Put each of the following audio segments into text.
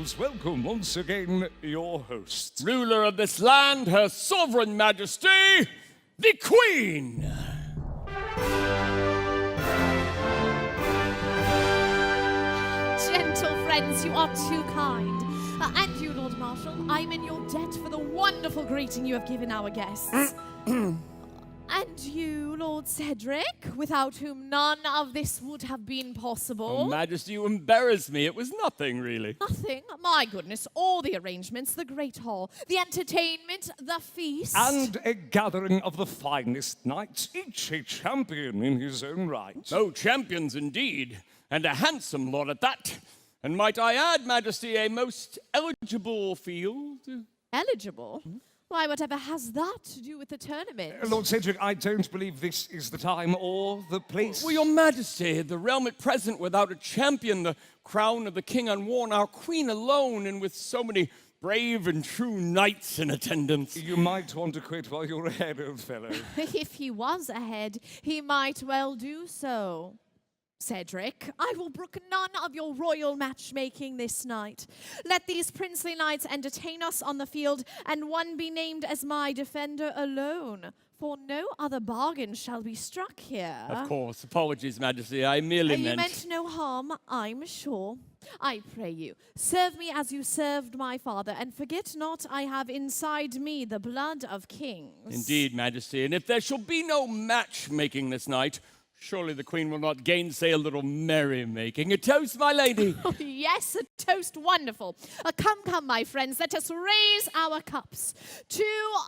nobles, welcome once again your host. Ruler of this land, Her Sovereign Majesty, the Queen. Gentle friends, you are too kind. And you, Lord Marshal, I'm in your debt for the wonderful greeting you have given our guests. And you, Lord Cedric, without whom none of this would have been possible. Oh, Majesty, you embarrass me. It was nothing, really. Nothing? My goodness, all the arrangements, the great hall, the entertainment, the feast. And a gathering of the finest knights, each a champion in his own right. Oh, champions indeed, and a handsome lord at that. And might I add, Majesty, a most eligible field? Eligible? Why, whatever has that to do with the tournament? Lord Cedric, I don't believe this is the time or the place. Well, your Majesty, the realm at present without a champion, the crown of the king unworn, our queen alone, and with so many brave and true knights in attendance. You might want to quit while you're ahead, old fellow. If he was ahead, he might well do so. Cedric, I will brook none of your royal matchmaking this night. Let these princely knights entertain us on the field, and one be named as my defender alone, for no other bargain shall be struck here. Of course, apologies, Majesty, I merely You meant no harm, I'm sure. I pray you, serve me as you served my father, and forget not I have inside me the blood of kings. Indeed, Majesty, and if there shall be no matchmaking this night, surely the Queen will not gainsay a little merrymaking. A toast, my lady. Oh, yes, a toast wonderful. Come, my friends, let us raise our cups to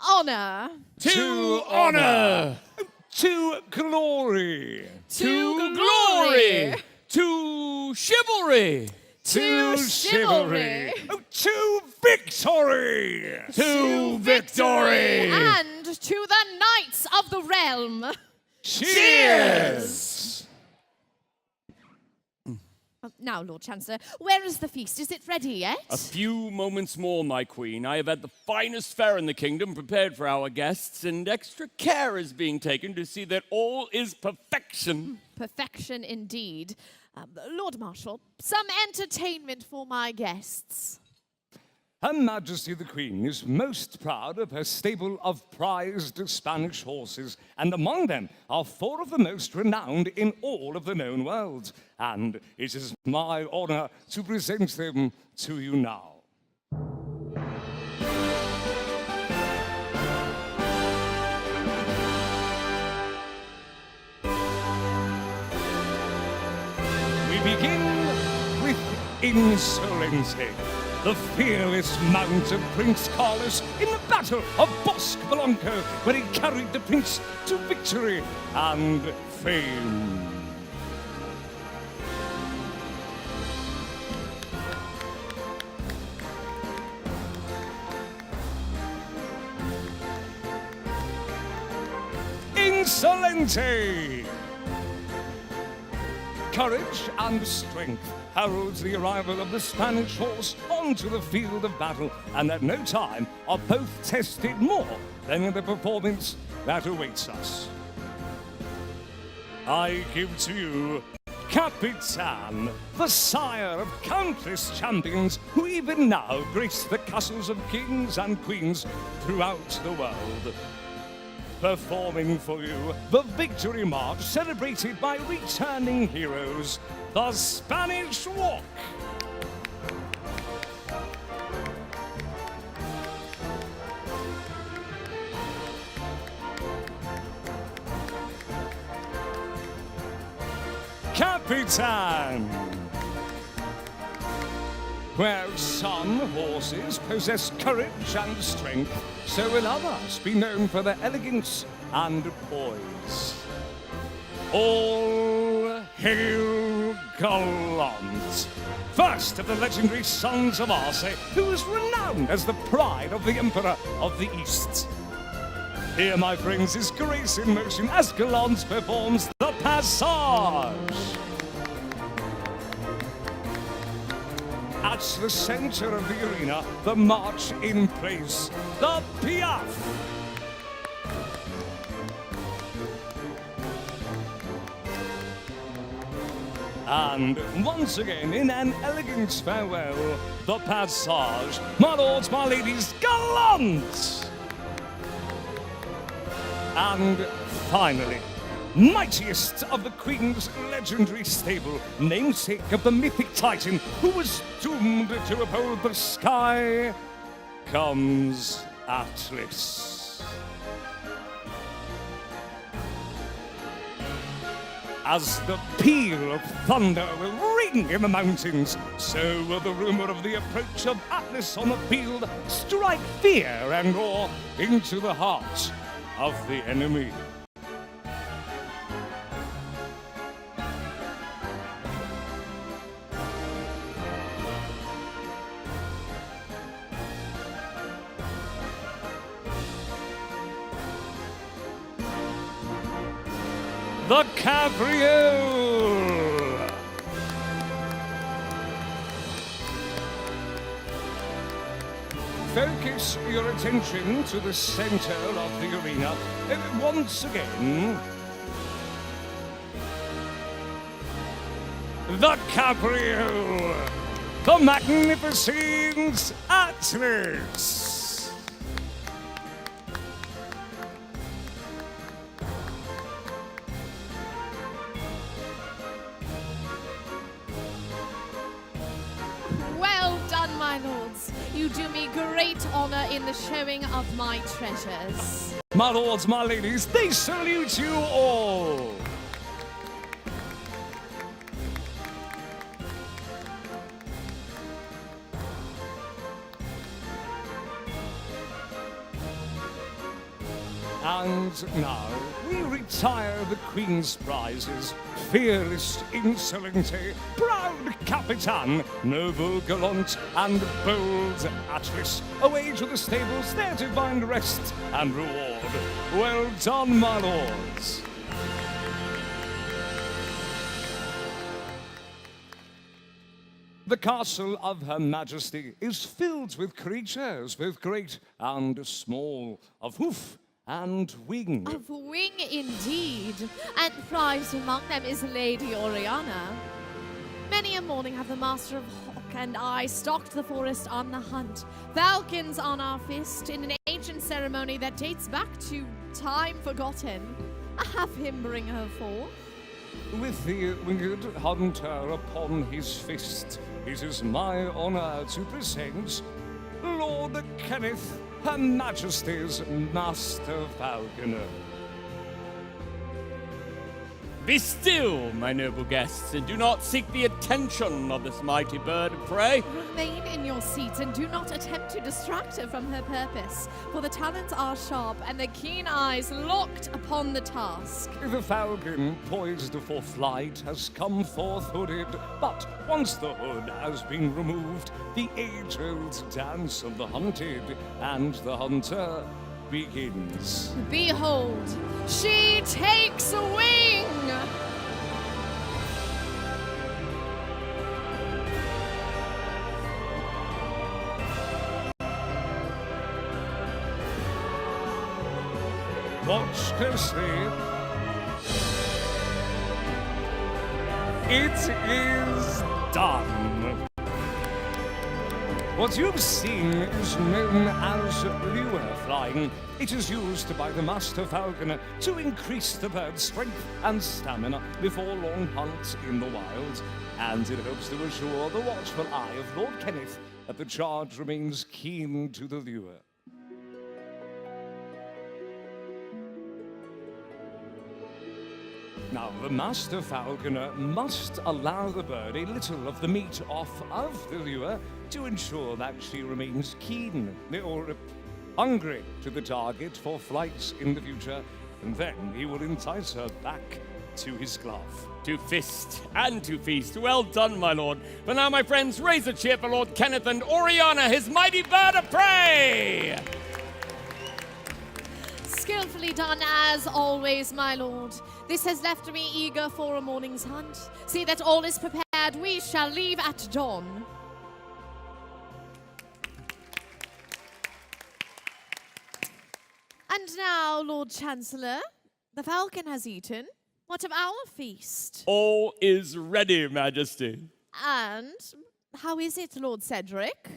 honor. To honor. To glory. To glory. To chivalry. To chivalry. Oh, to victory. To victory. And to the knights of the realm. Cheers! Now, Lord Chancellor, where is the feast? Is it ready yet? A few moments more, my queen. I have had the finest fare in the kingdom prepared for our guests, and extra care is being taken to see that all is perfection. Perfection indeed. Lord Marshal, some entertainment for my guests. Her Majesty the Queen is most proud of her stable of prized Spanish horses, and among them are 4 of the most renowned in all of the known world. And it is my honor to present them to you now. We begin with Insolente, the fearless mount of Prince Carlos in the Battle of Bosque Blanco, where he carried the prince to victory and fame. Insolente! Courage and strength heralds the arrival of the Spanish horse onto the field of battle, and at no time are both tested more than in the performance that awaits us. I give to you Capitan, the sire of countless champions who even now grace the castles of kings and queens throughout the world. Performing for you the Victory March celebrated by returning heroes, the Spanish Walk. Capitan! Where some horses possess courage and strength, so will others be known for their elegance and poise. All hail Gallant, first of the legendary sons of Arce, who is renowned as the pride of the Emperor of the East. Here, my friends, is grace in motion as Gallant performs the Passage. At the center of the arena, the march in place, the Piaf. And once again, in an elegant farewell, the passage, my lords, my ladies, gallant! And finally, mightiest of the Queen's legendary stable, namesake of the mythic Titan who was doomed to uphold the sky, comes Atlas. As the peal of thunder will ring in the mountains, so will the rumor of the approach of Atlas on the field strike fear and awe into the heart of the enemy. The Cabriole! Focus your attention to the center of the arena. Once again, the Cabriole! The magnificent Atlas! Well done, my lords. You do me great honor in the showing of my treasures. My lords, my ladies, they salute you all! And now we retire the Queen's prizes. Fearless Insolente, proud Capitan, noble Gallant, and bold Atlas, away to the stables there to find rest and reward. Well done, my lords. The castle of Her Majesty is filled with creatures, both great and small, of hoof and wing. Of wing indeed, and prized among them is Lady Oriana. Many a morning have the Master of Hawk and I stalked the forest on the hunt, falcons on our fist, in an ancient ceremony that dates back to time forgotten. Have him bring her forth. With the winged hunter upon his fist, it is my honor to present Lord Kenneth, Her Majesty's Master Falconer. Be still, my noble guests, and do not seek the attention of this mighty bird of prey. Remain in your seats and do not attempt to distract her from her purpose, for the talons are sharp and the keen eyes locked upon the task. The falcon, poised for flight, has come forth hooded, but once the hood has been removed, the age-old dance of the hunted and the hunter begins. Behold, she takes wing! Watch closely. It is done. What you've seen is known as lure flying. It is used by the Master Falconer to increase the bird's strength and stamina before long hunts in the wild, and it helps to assure the watchful eye of Lord Kenneth that the charge remains keen to the lure. Now, the Master Falconer must allow the bird a little of the meat off of the lure to ensure that she remains keen or hungry to the target for flights in the future, and then he will entice her back to his glove. To fist and to feast. Well done, my lord. But now, my friends, raise a cheer for Lord Kenneth and Oriana, his mighty bird of prey! Skillfully done as always, my lord. This has left me eager for a morning's hunt. See that all is prepared. We shall leave at dawn. And now, Lord Chancellor, the falcon has eaten. What of our feast? All is ready, Majesty. And how is it, Lord Cedric?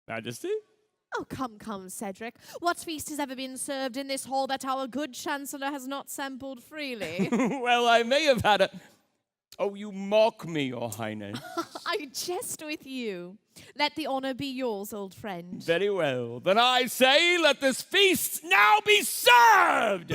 Majesty? Oh, come, Cedric. What feast has ever been served in this hall that our good Chancellor has not sampled freely? Well, I may have had a... Oh, you mock me, Your Highness. I jest with you. Let the honor be yours, old friend. Very well. Then I say, let this feast now be served!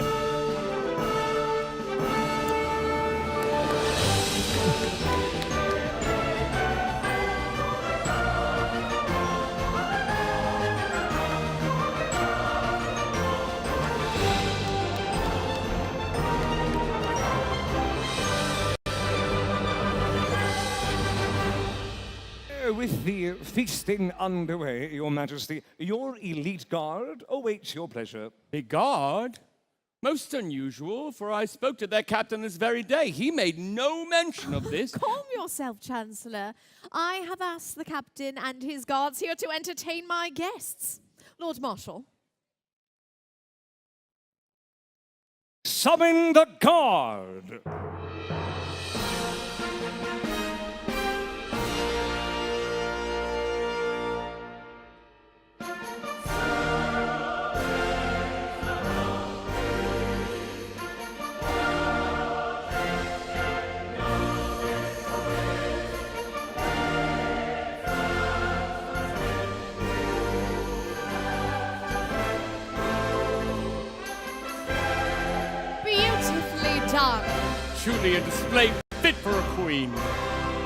With the feasting underway, Your Majesty, your elite guard awaits your pleasure. A guard? Most unusual, for I spoke to their captain this very day. He made no mention of this. Calm yourself, Chancellor. I have asked the captain and his guards here to entertain my guests. Lord Marshal. Summon the guard! Beautifully done. Truly a display fit for a queen.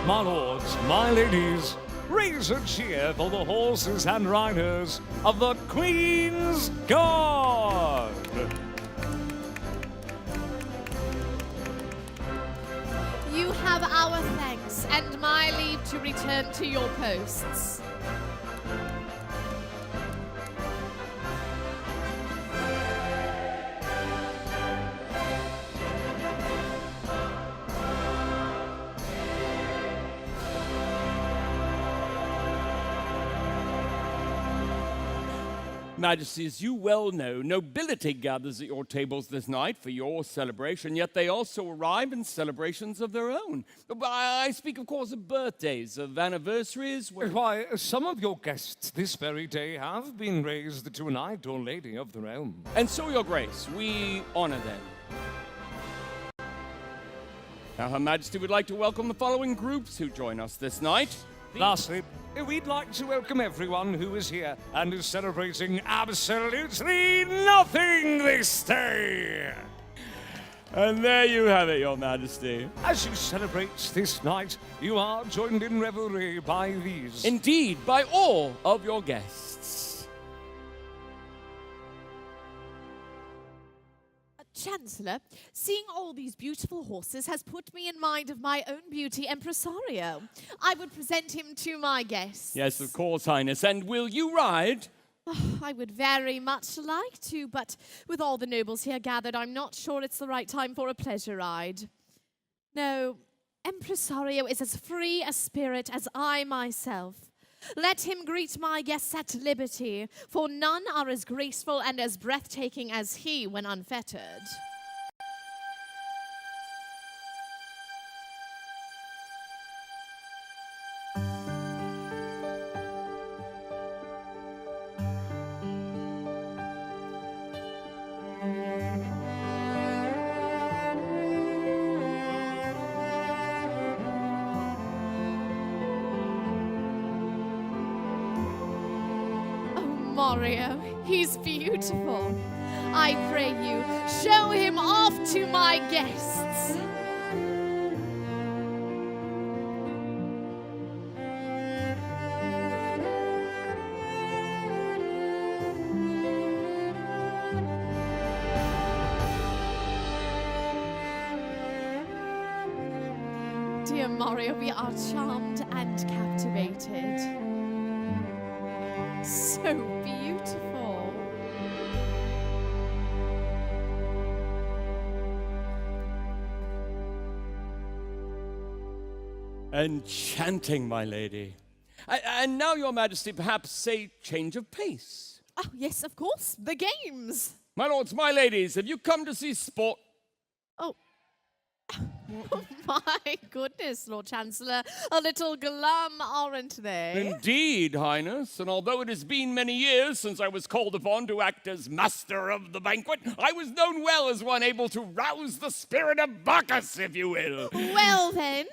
My lords, my ladies, raise a cheer for the horses and riders of the Queen's Guard! You have our thanks and my leave to return to your posts. Majesty, as you well know, nobility gathers at your tables this night for your celebration, yet they also arrive in celebrations of their own. I speak, of course, of birthdays, of anniversaries. Why, some of your guests this very day have been raised to a knight or lady of the realm. And so, Your Grace, we honor them. Now, Her Majesty would like to welcome the following groups who join us this night. Lastly, we'd like to welcome everyone who is here and is celebrating absolutely nothing this day. And there you have it, Your Majesty. As you celebrate this night, you are joined in revelry by these. Indeed, by all of your guests. Chancellor, seeing all these beautiful horses has put me in mind of my own beauty, Impresario. I would present him to my guests. Yes, of course, Highness. And will you ride? I would very much like to, but with all the nobles here gathered, I'm not sure it's the right time for a pleasure ride. No, Impresario is as free a spirit as I myself. Let him greet my guests at liberty, for none are as graceful and as breathtaking as he when unfettered. Mario, he's beautiful. I pray you, show him off to my guests. Dear Mario, we are charmed and captivated. So beautiful. Enchanting, my lady. And now, Your Majesty, perhaps say change of pace. Oh, yes, of course. The games. My lords, my ladies, have you come to see sport? Oh, My goodness, Lord Chancellor, a little glum, aren't they? Indeed, Highness, and although it has been many years since I was called upon to act as master of the banquet, I was known well as one able to rouse the spirit of Bacchus, if you will. Well then,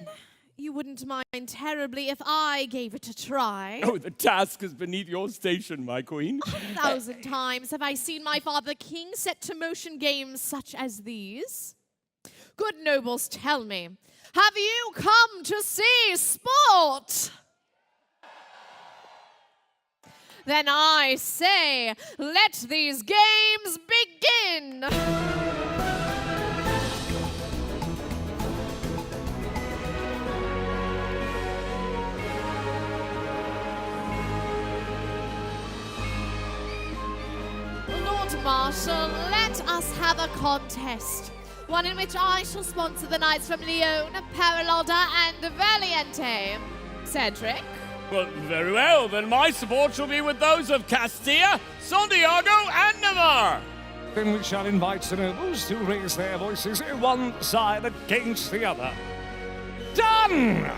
you wouldn't mind terribly if I gave it a try. Oh, the task is beneath your station, my queen. 1,000 times have I seen my father king set to motion games such as these. Good nobles, tell me, have you come to see sport? Then I say, let these games begin! Lord Marshal, let us have a contest. One in which I shall sponsor the knights from Leon, Paralodda, and Valiente. Cedric? Well, very well. Then my support shall be with those of Castilla, Santiago, and Navarre. Then we shall invite the nobles to raise their voices one side against the other. Done!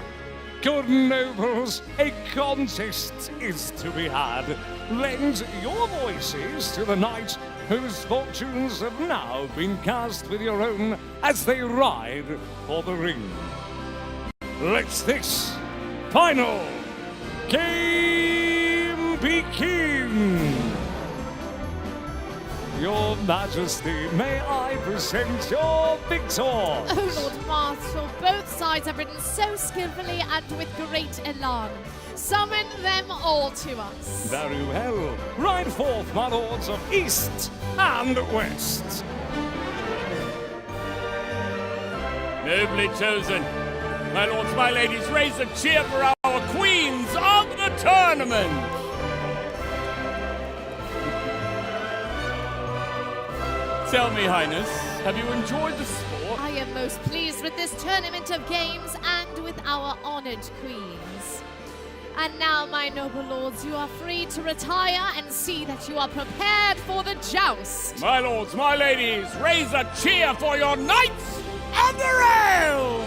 Good nobles, a contest is to be had. Lend your voices to the knights whose fortunes have now been cast with your own as they ride for the ring. Let this final game begin. Your Majesty, may I present your victor? Oh, Lord Marshal, both sides have ridden so skillfully and with great elan. Summon them all to us. Very well. Ride forth, my lords of East and West. Nobly chosen. My lords, my ladies, raise a cheer for our queens of the tournament. Tell me, Highness, have you enjoyed the sport? I am most pleased with this tournament of games and with our honored queens. And now, my noble lords, you are free to retire and see that you are prepared for the joust. My lords, my ladies, raise a cheer for your knights of the realm!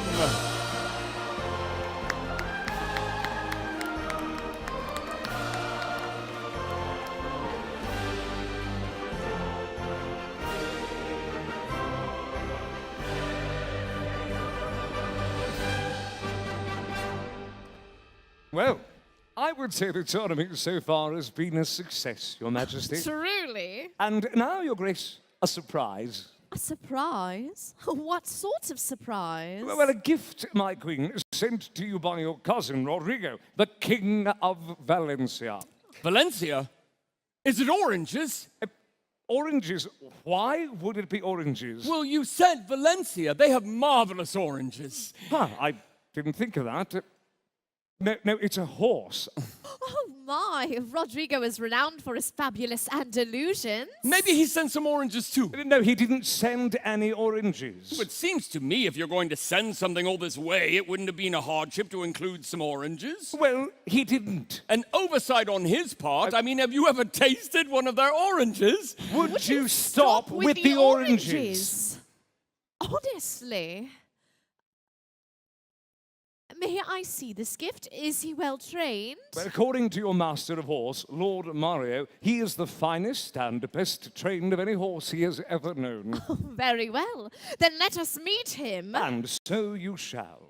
Well, I would say the tournament so far has been a success, Your Majesty. Truly? And now, Your Grace, a surprise. A surprise? What sort of surprise? Well, a gift, my queen, sent to you by your cousin, Rodrigo, the King of Valencia. Valencia? Is it oranges? Oranges? Why would it be oranges? Well, you said Valencia. They have marvelous oranges. I didn't think of that. No, it's a horse. Oh my, Rodrigo is renowned for his fabulous Andalusians. Maybe he sent some oranges too. No, he didn't send any oranges. It seems to me if you're going to send something all this way, it wouldn't have been a hardship to include some oranges. Well, he didn't. An oversight on his part. I mean, have you ever tasted one of their oranges? Would you stop with the oranges? Honestly. May I see this gift? Is he well trained? Well, according to your master of horse, Lord Mario, he is the finest and best trained of any horse he has ever known. Very well. Then let us meet him. And so you shall.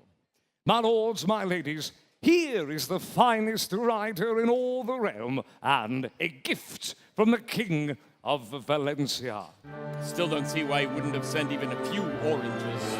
My lords, my ladies, here is the finest rider in all the realm, and a gift from the King of Valencia. Still don't see why he wouldn't have sent even a few oranges.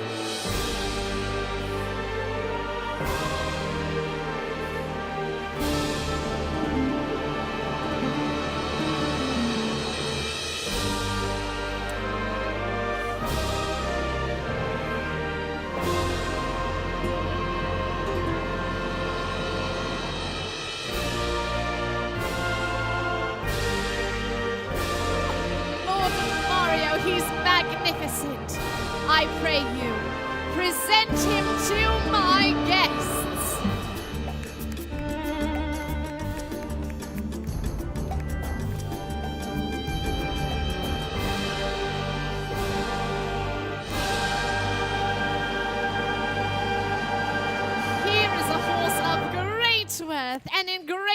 He's magnificent. I pray you, present him to my guests.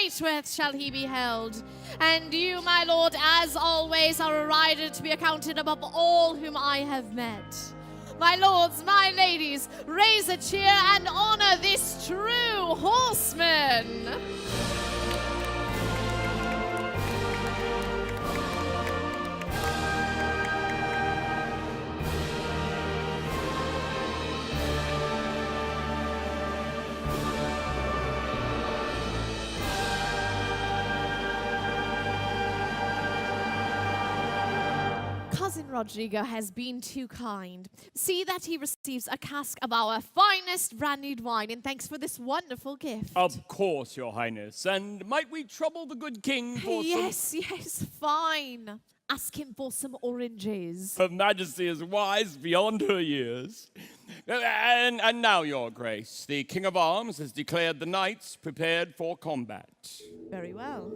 right worth shall he be held. And you, my lord, as always, are a rider to be accounted above all whom I have met. My lords, my ladies, raise a cheer and honor this true horseman. Cousin Rodrigo has been too kind. See that he receives a cask of our finest brandied wine in thanks for this wonderful gift. Of course, Your Highness. And might we trouble the good king for Yes, fine. Ask him for some oranges. Her Majesty is wise beyond her years. And now, Your Grace, the King of Arms has declared the knights prepared for combat. Very well.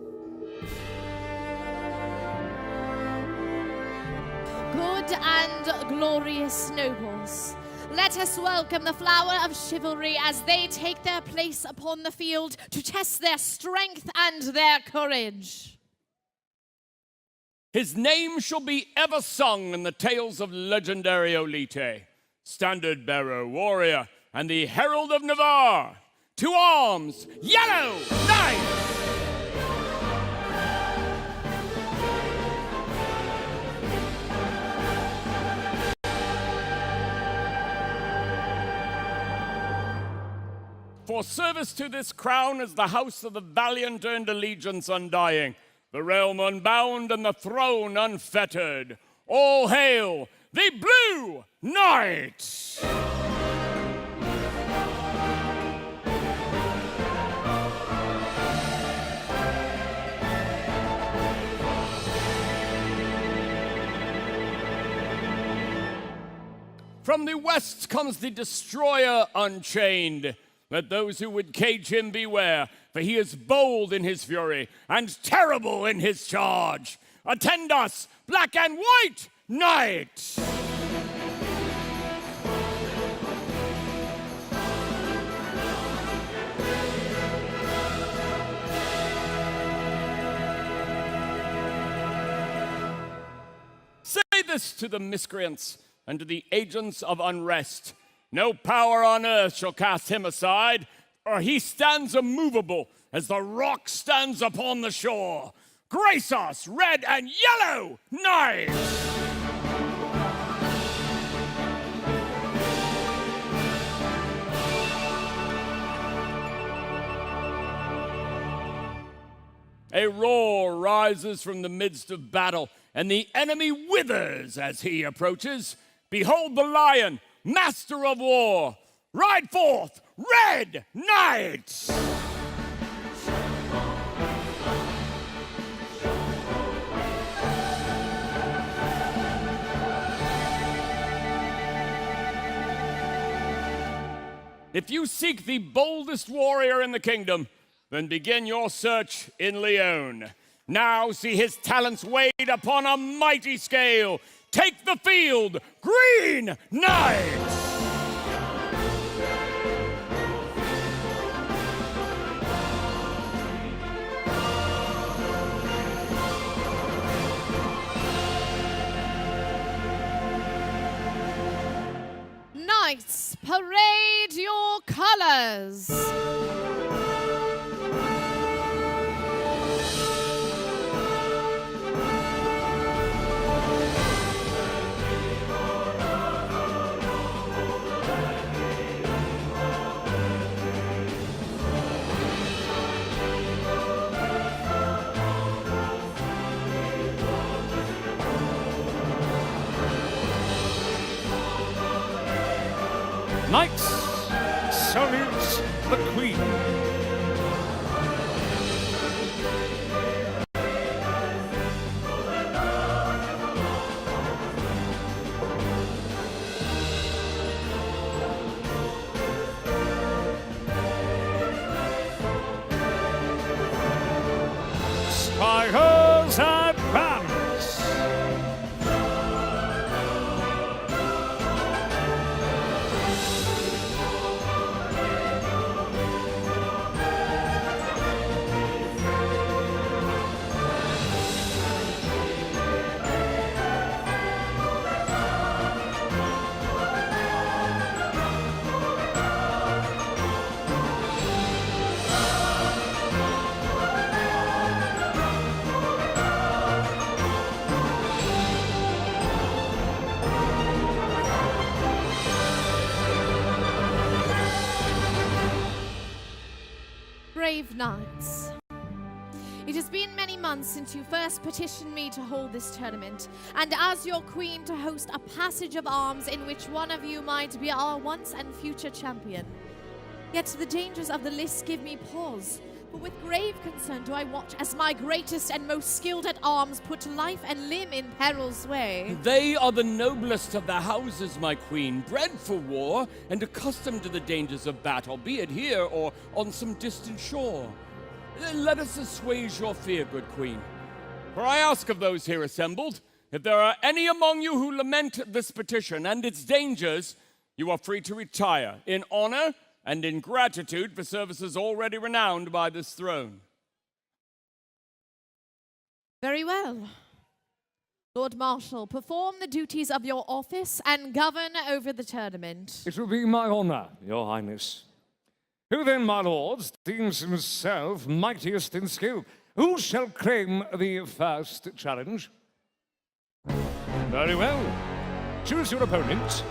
Good and glorious nobles, let us welcome the flower of chivalry as they take their place upon the field to test their strength and their courage. His name shall be ever sung in the tales of legendary Olite, standard-bearer warrior, and the herald of Navarre. To arms, yellow knight! For service to this crown as the house of the valiant earned allegiance undying, the realm unbound and the throne unfettered. All hail the Blue Knight! From the west comes the destroyer unchained. Let those who would cage him beware, for he is bold in his fury and terrible in his charge. Attend us, black and white knight! Say this to the miscreants and to the agents of unrest. No power on earth shall cast him aside, or he stands immovable as the rock stands upon the shore. Grace us, red and yellow knights! A roar rises from the midst of battle, and the enemy withers as he approaches. Behold the lion, master of war! Ride forth, red knights! If you seek the boldest warrior in the kingdom, then begin your search in Leon. Now see his talents weighed upon a mighty scale. Take the field, Green Knight! Knights, parade your colors. Knights, salute the Queen. Spires advance. brave knights. It has been many months since you first petitioned me to hold this tournament, and as your queen to host a passage of arms in which one of you might be our once and future champion. Yet the dangers of the list give me pause, for with grave concern do I watch as my greatest and most skilled at arms put life and limb in peril's way. They are the noblest of the houses, my queen, bred for war and accustomed to the dangers of battle, be it here or on some distant shore. Let us assuage your fear, good queen. For I ask of those here assembled, if there are any among you who lament this petition and its dangers, you are free to retire in honor and in gratitude for services already renowned by this throne. Very well. Lord Marshal, perform the duties of your office and govern over the tournament. It will be my honor, Your Highness. Who then, my lords, deems himself mightiest in skill? Who shall claim the first challenge? Very well. Choose your opponent.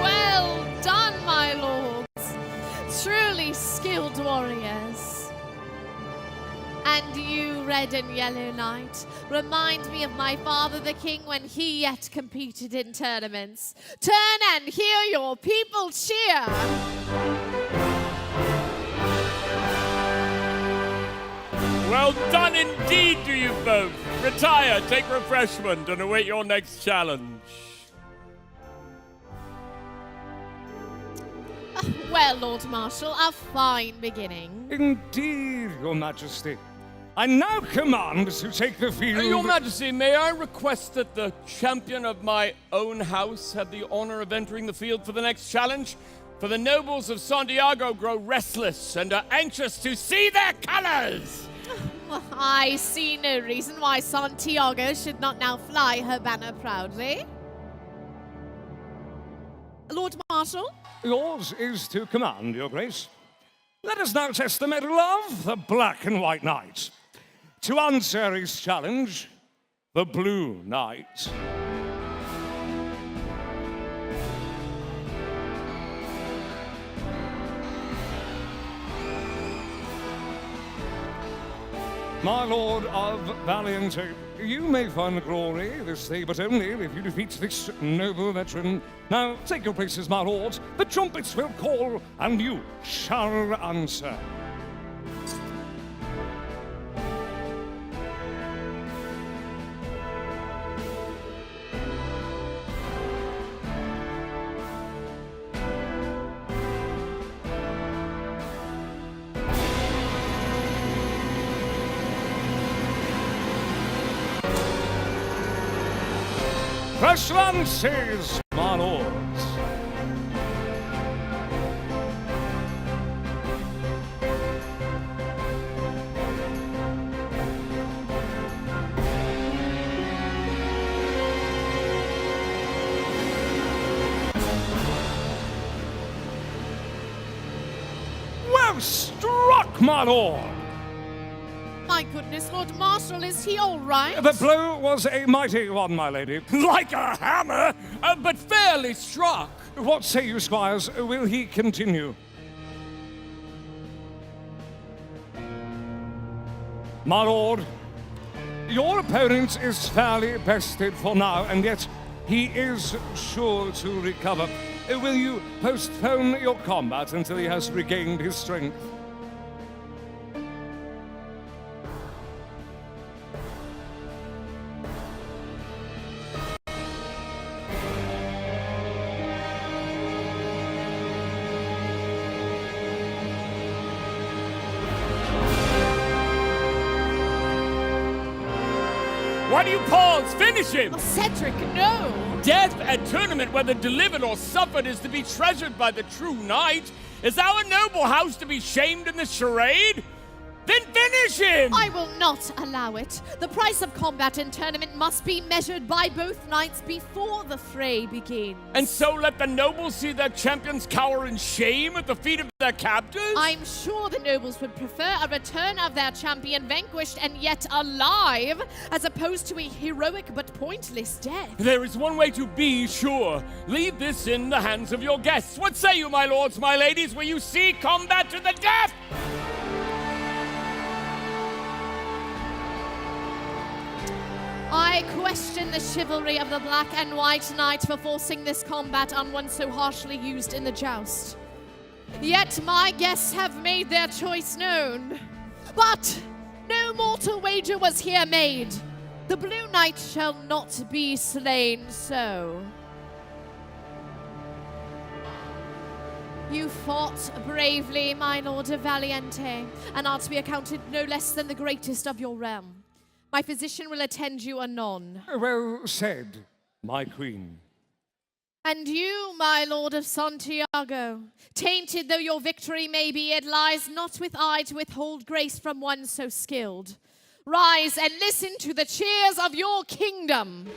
Well done, my lords. Truly skilled warriors. And you, red and yellow knight, remind me of my father the king when he yet competed in tournaments. Turn and hear your people cheer. Well done indeed to you both. Retire, take refreshment, and await your next challenge. Well, Lord Marshal, a fine beginning. Indeed, Your Majesty. I now command to take the field. Your Majesty, may I request that the champion of my own house have the honor of entering the field for the next challenge? For the nobles of Santiago grow restless and are anxious to see their colors. Well, I see no reason why Santiago should not now fly her banner proudly. Lord Marshal? Yours is to command, Your Grace. Let us now test the mettle of the Black and White Knight. To answer his challenge, the Blue Knight. My lord of Valiant Hope, you may find glory this day, but only if you defeat this noble veteran. Now, take your places, my lords. The trumpets will call, and you shall answer. Fresh lances, my lords. Well struck, my lord. My goodness, Lord Marshal, is he all right? The blow was a mighty one, my lady. Like a hammer, but fairly struck. What say you, squires? Will he continue? My lord, your opponent is fairly bested for now, and yet he is sure to recover. Will you postpone your combat until he has regained his strength? Why do you pause? Finish him! Oh, Cedric, no! Death at tournament, whether delivered or suffered, is to be treasured by the true knight. Is our noble house to be shamed in this charade? Then finish him! I will not allow it. The price of combat in tournament must be measured by both knights before the fray begins. And so let the nobles see their champions cower in shame at the feet of their captors? I'm sure the nobles would prefer a return of their champion vanquished and yet alive, as opposed to a heroic but pointless death. There is one way to be sure. Leave this in the hands of your guests. What say you, my lords, my ladies? Will you see combat to the death? I question the chivalry of the Black and White Knight for forcing this combat on one so harshly used in the joust. Yet my guests have made their choice known. But no mortal wager was here made. The Blue Knight shall not be slain so. You fought bravely, my Lord of Valiente, and are to be accounted no less than the greatest of your realm. My physician will attend you anon. Well said, my queen. And you, my Lord of Santiago, tainted though your victory may be, it lies not with I to withhold grace from one so skilled. Rise and listen to the cheers of your kingdom.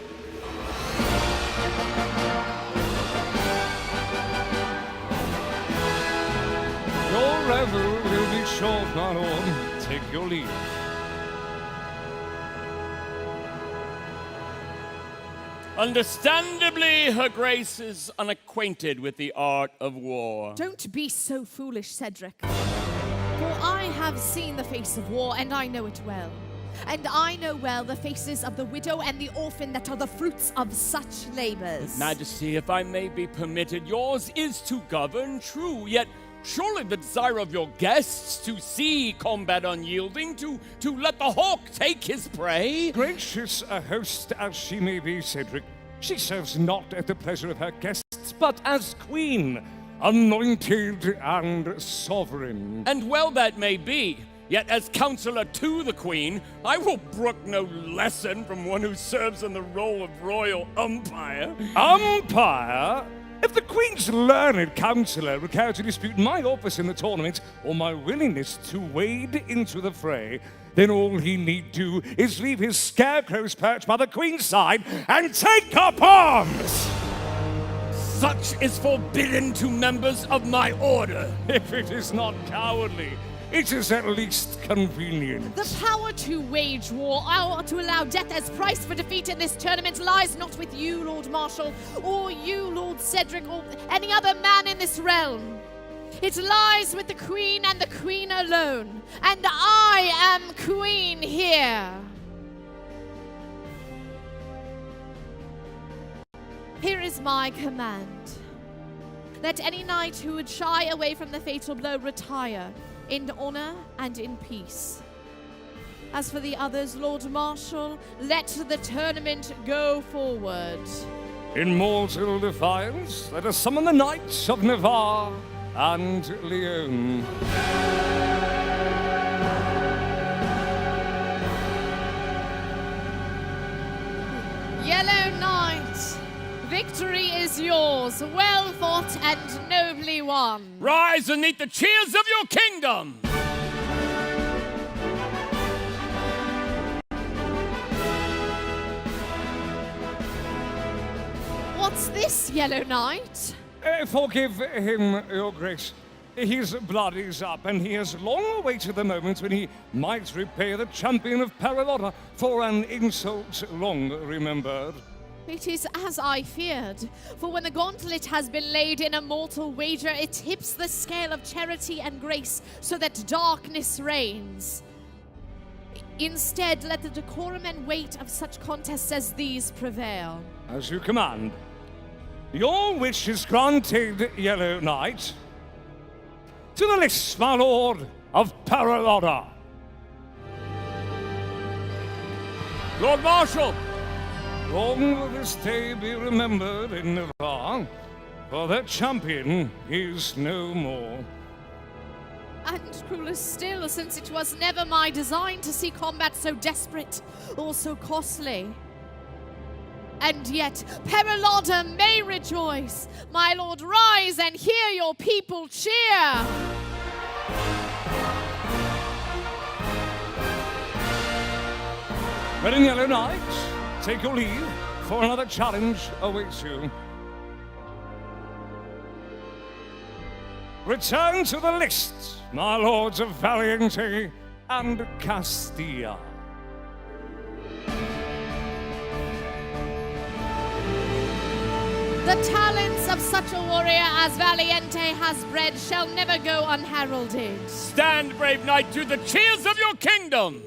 Your revel will be short, my lord. Take your leave. Understandably, her grace is unacquainted with the art of war. Don't be so foolish, Cedric. For I have seen the face of war, and I know it well. And I know well the faces of the widow and the orphan that are the fruits of such labors. Majesty, if I may be permitted, yours is to govern, true, yet surely the desire of your guests to see combat unyielding, to let the hawk take his prey. Gracious a host as she may be, Cedric, she serves not at the pleasure of her guests, but as queen, anointed and sovereign. And well that may be, yet as counselor to the queen, I will brook no lesson from one who serves in the role of royal umpire. Umpire? If the Queen's learned counselor would care to dispute my office in the tournament or my willingness to wade into the fray, then all he need do is leave his scarecrow's perch by the Queen's side and take up arms! Such is forbidden to members of my order. If it is not cowardly, it is at least convenient. The power to wage war or to allow death as price for defeat in this tournament lies not with you, Lord Marshal, or you, Lord Cedric, or any other man in this realm. It lies with the Queen and the Queen alone. And I am Queen here. Here is my command. Let any knight who would shy away from the fatal blow retire, in honor and in peace. As for the others, Lord Marshal, let the tournament go forward. In mortal defiance, let us summon the Knights of Navarre and Leon. Yellow Knight, victory is yours, well fought and nobly won. Rise and meet the cheers of your kingdom! What's this, Yellow Knight? Forgive him, Your Grace. His blood is up, and he has long awaited the moment when he might repay the champion of Paralotta for an insult long remembered. It is as I feared, for when the gauntlet has been laid in a mortal wager, it tips the scale of charity and grace so that darkness reigns. Instead, let the decorum and weight of such contests as these prevail. As you command. Your wish is granted, Yellow Knight. To the list, my lord of Paralotta. Lord Marshal! Long will this day be remembered in Navarre, for that champion is no more. And crueler still, since it was never my design to see combat so desperate or so costly. And yet, Paralotta may rejoice. My lord, rise and hear your people cheer. Red and Yellow Knight, take your leave, for another challenge awaits you. Return to the list, my lords of Valiente and Castilla. The talents of such a warrior as Valiente has bred shall never go unheralded. Stand, brave knight, to the cheers of your kingdom!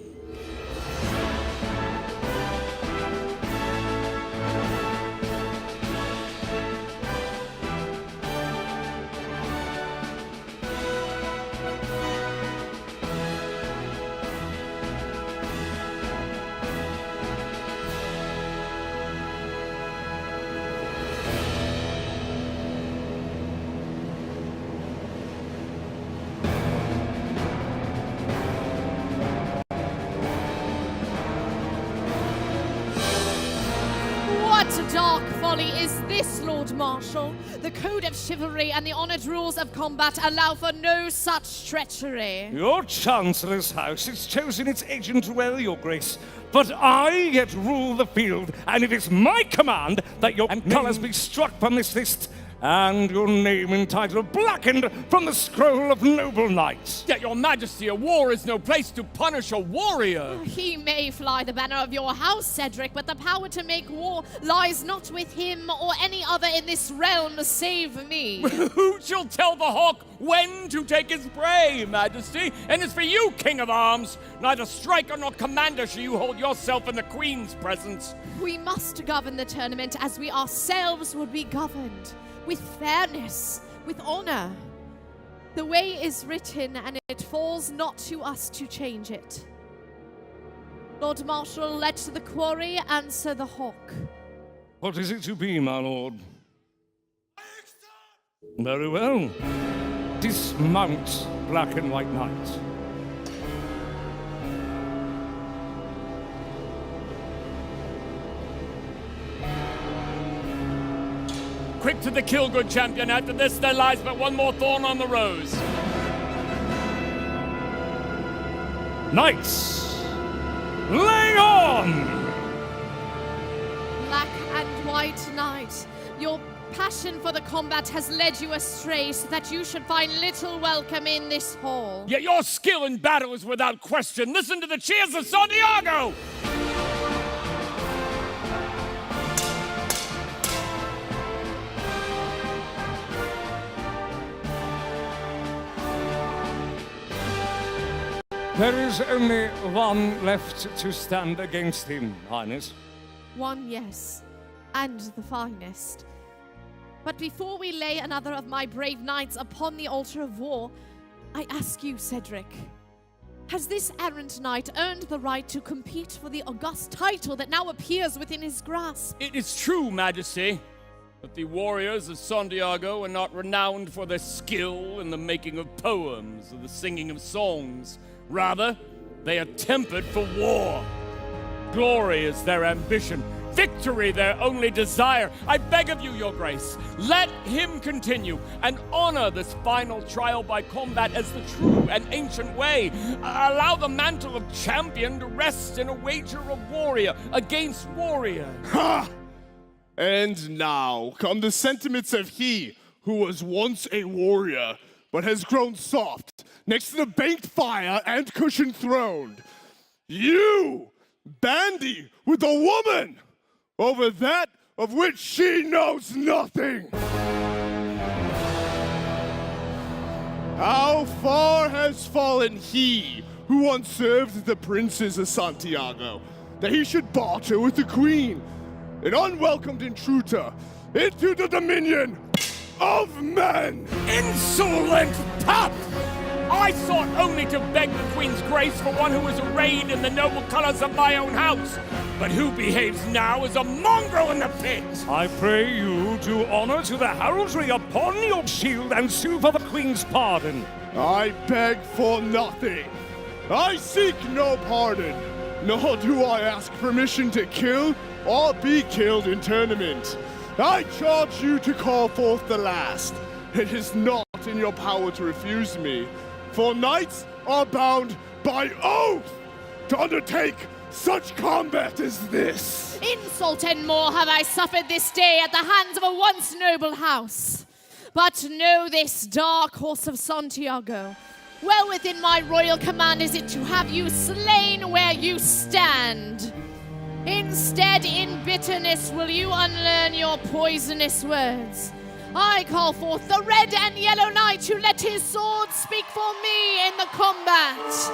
What dark folly is this, Lord Marshal? The code of chivalry and the honored rules of combat allow for no such treachery. Your Chancellor's house has chosen its agent well, Your Grace. But I yet rule the field, and it is my command that your colours be struck from this list, and your name and title blackened from the scroll of noble knights. Yet, Your Majesty, a war is no place to punish a warrior. He may fly the banner of your house, Cedric, but the power to make war lies not with him or any other in this realm save me. Who shall tell the hawk when to take his prey, Majesty? And as for you, King of Arms, neither striker nor commander shall you hold yourself in the Queen's presence. We must govern the tournament as we ourselves would be governed. With fairness, with honor. The way is written, and it falls not to us to change it. Lord Marshal, let the quarry answer the hawk. What is it to be, my lord? Very well. Dismount, Black and White Knight. Quick to the kill, good champion. After this, there lies but one more thorn on the rose. Knights, lay on! Black and White Knight, your passion for the combat has led you astray so that you should find little welcome in this hall. Yet your skill in battle is without question. Listen to the cheers of Santiago! There is only one left to stand against him, Highness. One, yes, and the finest. But before we lay another of my brave knights upon the altar of war, I ask you, Cedric, has this errant knight earned the right to compete for the august title that now appears within his grasp? It is true, Majesty, that the warriors of Santiago are not renowned for their skill in the making of poems or the singing of songs. Rather, they are tempered for war. Glory is their ambition, victory their only desire. I beg of you, Your Grace, let him continue and honor this final trial by combat as the true and ancient way. Allow the mantle of champion to rest in a wager of warrior against warrior. Ha! And now come the sentiments of he who was once a warrior, but has grown soft next to the banked fire and cushioned throne. You, bandy with a woman over that of which she knows nothing. How far has fallen he who once served the princes of Santiago, that he should barter with the queen, an unwelcomed intruder into the dominion of men! Insolent pup! I sought only to beg the Queen's grace for one who was arrayed in the noble colors of my own house, but who behaves now as a mongrel in the pit. I pray you do honor to the heraldry upon your shield and sue for the Queen's pardon. I beg for nothing. I seek no pardon, nor do I ask permission to kill or be killed in tournament. I charge you to call forth the last. It is not in your power to refuse me, for knights are bound by oath to undertake such combat as this? Insult and more have I suffered this day at the hands of a once noble house. But know this, dark horse of Santiago, well within my royal command is it to have you slain where you stand. Instead, in bitterness, will you unlearn your poisonous words. I call forth the red and yellow knight who let his sword speak for me in the combat.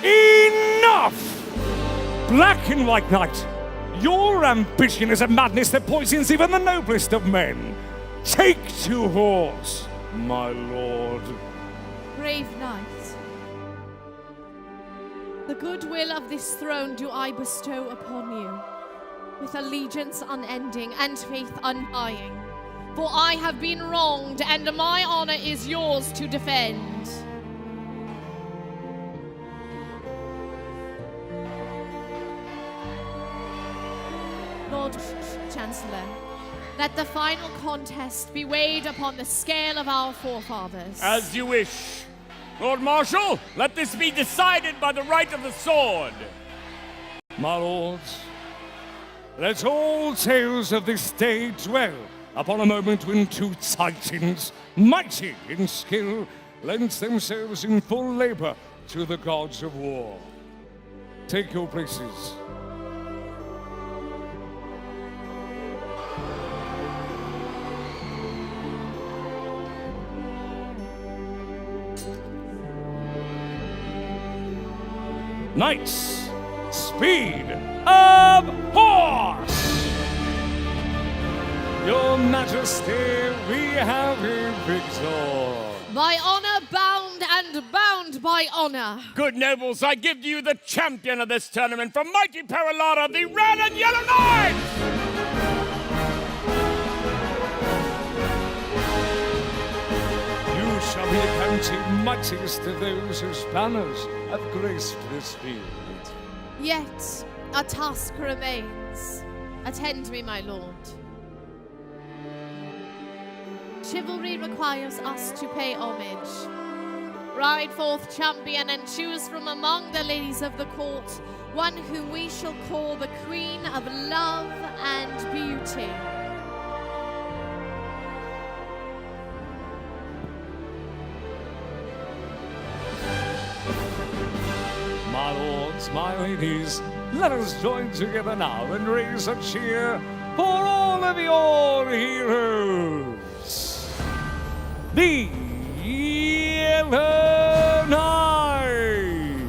Enough! Black and White Knight, your ambition is a madness that poisons even the noblest of men. Take to horse, my lord. Brave knight, the goodwill of this throne do I bestow upon you, with allegiance unending and faith undying. For I have been wronged, and my honor is yours to defend. Lord Chancellor, let the final contest be weighed upon the scale of our forefathers. As you wish. Lord Marshal, let this be decided by the right of the sword. My lords, let all tales of this day dwell upon a moment when two titans, mighty in skill, lent themselves in full labor to the gods of war. Take your places. Knights, speed of horse! Your Majesty, we have a victor. By honor bound and bound by honor. Good nobles, I give to you the champion of this tournament from mighty Perilata, the Red and Yellow Knight! You shall be accounted mightiest of those whose banners have graced this field. Yet a task remains. Attend me, my lord. Chivalry requires us to pay homage. Ride forth, champion, and choose from among the ladies of the court one whom we shall call the Queen of Love and Beauty. My lords, my ladies, let us join together now and raise a cheer for all of your heroes. The Yellow Knights,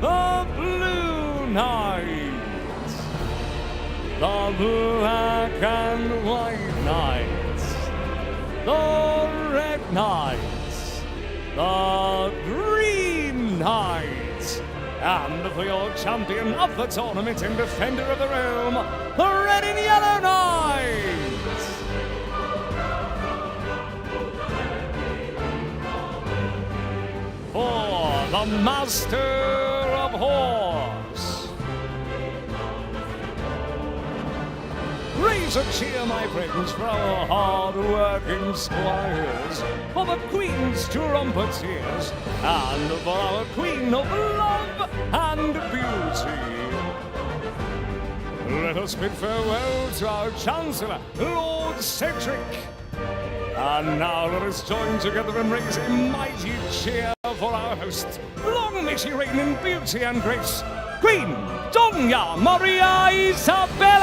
the Blue Knights, the Black and White Knights, the Red Knights, the Green Knights, and for your champion of the tournament and defender of the realm, the Red and Yellow Knights! For the Master of Horse. Raise a cheer, my friends, for our hard-working squires, for the Queen's trumpeteers, and for our Queen of Love and Beauty. Let us bid farewell to our Chancellor, Lord Cedric. And now let us join together and raise a mighty cheer for our host. Long may she reign in beauty and grace, Queen Doña Maria Isabel!